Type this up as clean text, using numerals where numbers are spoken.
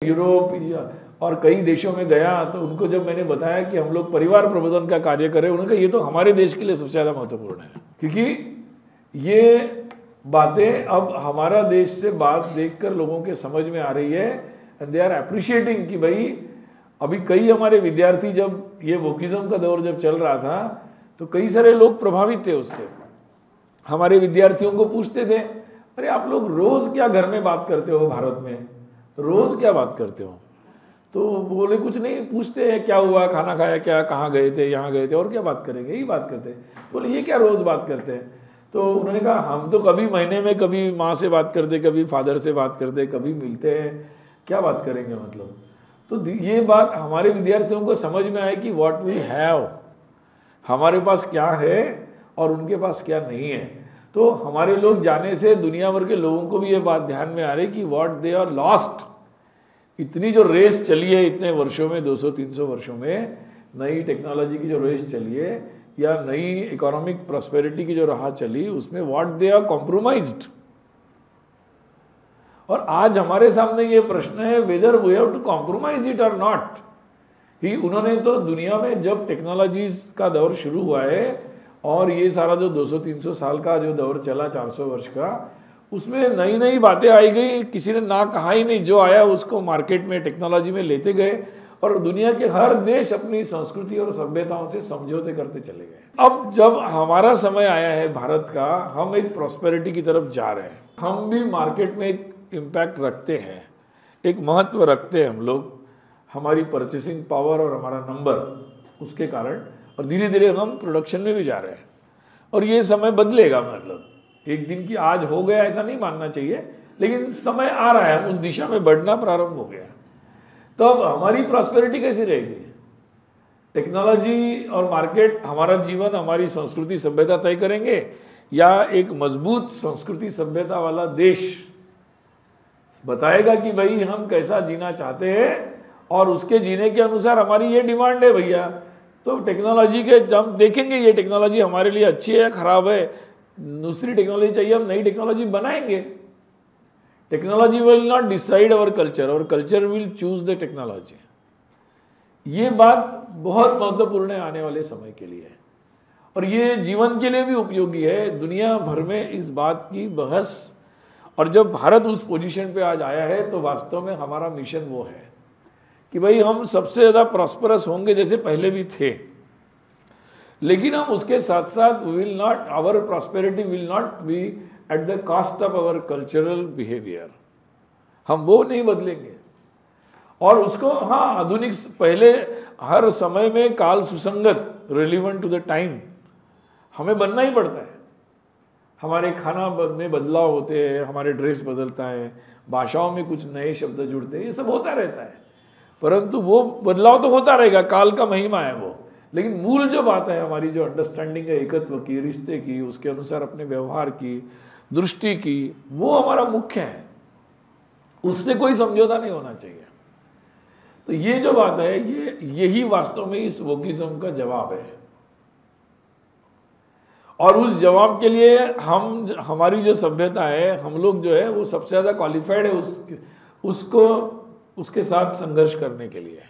Europe और कई देशों में गया तो उनको जब मैंने बताया कि हम लोग परिवार प्रबंधन का कार्य करें, उन्होंने कहा ये तो हमारे देश के लिए सबसे ज़्यादा महत्वपूर्ण है, क्योंकि ये बातें अब हमारा देश से बात देखकर लोगों के समझ में आ रही है एंड दे आर अप्रिशिएटिंग कि भाई अभी कई हमारे विद्यार्थी, जब ये वोकिज्म का दौर जब चल रहा था तो कई सारे लोग प्रभावित थे उससे। हमारे विद्यार्थियों को पूछते थे, अरे आप लोग रोज़ क्या घर में बात करते हो, भारत में रोज़ क्या बात करते हो? तो बोले कुछ नहीं, पूछते हैं क्या हुआ, खाना खाया क्या, कहाँ गए थे, यहाँ गए थे, और क्या बात करेंगे, यही बात करते हैं। तो बोले ये क्या रोज़ बात करते हैं? तो उन्होंने कहा हम तो कभी महीने में कभी माँ से बात करते, कभी फादर से बात करते, कभी मिलते हैं, क्या बात करेंगे मतलब। तो ये बात हमारे विद्यार्थियों को समझ में आए कि व्हाट वी हैव, हमारे पास क्या है और उनके पास क्या नहीं है। तो हमारे लोग जाने से दुनिया भर के लोगों को भी ये बात ध्यान में आ रही कि व्हाट दे आर लॉस्ट। इतनी जो रेस चली है इतने वर्षों में, 200-300 वर्षों में, नई टेक्नोलॉजी की जो रेस चली है या नई इकोनॉमिक प्रॉस्पेरिटी की जो राह चली, उसमें व्हाट दे आर कॉम्प्रोमाइज्ड। और आज हमारे सामने ये प्रश्न है whether we have to compromise it और नॉट। कि उन्होंने तो दुनिया में जब टेक्नोलॉजीज का दौर शुरू हुआ है और ये सारा जो 200-300 साल का जो दौर चला, 400 वर्ष का, उसमें नई नई बातें आई गई, किसी ने ना कहा ही नहीं, जो आया उसको मार्केट में टेक्नोलॉजी में लेते गए और दुनिया के हर देश अपनी संस्कृति और सभ्यताओं से समझौते करते चले गए। अब जब हमारा समय आया है भारत का, हम एक प्रॉस्पेरिटी की तरफ जा रहे हैं, हम भी मार्केट में एक इम्पैक्ट रखते हैं, एक महत्व रखते हैं हम लोग, हमारी परचेसिंग पावर और हमारा नंबर उसके कारण, और धीरे धीरे हम प्रोडक्शन में भी जा रहे हैं। और ये समय बदलेगा, मतलब एक दिन की आज हो गया ऐसा नहीं मानना चाहिए, लेकिन समय आ रहा है, उस दिशा में बढ़ना प्रारंभ हो गया। तो अब हमारी प्रॉस्पेरिटी कैसी रहेगी? टेक्नोलॉजी और मार्केट हमारा जीवन, हमारी संस्कृति सभ्यता तय करेंगे, या एक मजबूत संस्कृति सभ्यता वाला देश बताएगा कि भाई हम कैसा जीना चाहते हैं और उसके जीने के अनुसार हमारी ये डिमांड है भैया। तो टेक्नोलॉजी के हम देखेंगे ये टेक्नोलॉजी हमारे लिए अच्छी है, खराब है, दूसरी टेक्नोलॉजी चाहिए, हम नई टेक्नोलॉजी बनाएंगे। Technology will not decide our culture will choose the technology. ये बात बहुत महत्वपूर्ण है आने वाले समय के लिए, और ये जीवन के लिए भी उपयोगी है। दुनिया भर में इस बात की बहस, और जब भारत उस पोजीशन पे आज आया है तो वास्तव में हमारा मिशन वो है कि भाई हम सबसे ज़्यादा प्रॉस्परस होंगे जैसे पहले भी थे, लेकिन हम उसके साथ साथ will not, our prosperity will not be at the cost of our cultural behaviour. हम वो नहीं बदलेंगे, और उसको हाँ आधुनिक, पहले हर समय में काल सुसंगत, रिलीवेंट टू द टाइम हमें बनना ही पड़ता है। हमारे खाना में बदलाव होते हैं, हमारे ड्रेस बदलता है, भाषाओं में कुछ नए शब्द जुड़ते हैं, ये सब होता रहता है, परंतु वो बदलाव तो होता रहेगा, काल का महिमा है वो। लेकिन मूल जो बात है हमारी, जो अंडरस्टैंडिंग है एकत्व की, रिश्ते की, उसके अनुसार अपने व्यवहार की, दृष्टि की, वो हमारा मुख्य है, उससे कोई समझौता नहीं होना चाहिए। तो ये जो बात है, यही वास्तव में इस वोकिज्म का जवाब है, और उस जवाब के लिए हमारी जो सभ्यता है, हम लोग जो है वो सबसे ज़्यादा क्वालिफाइड है उसके साथ संघर्ष करने के लिए।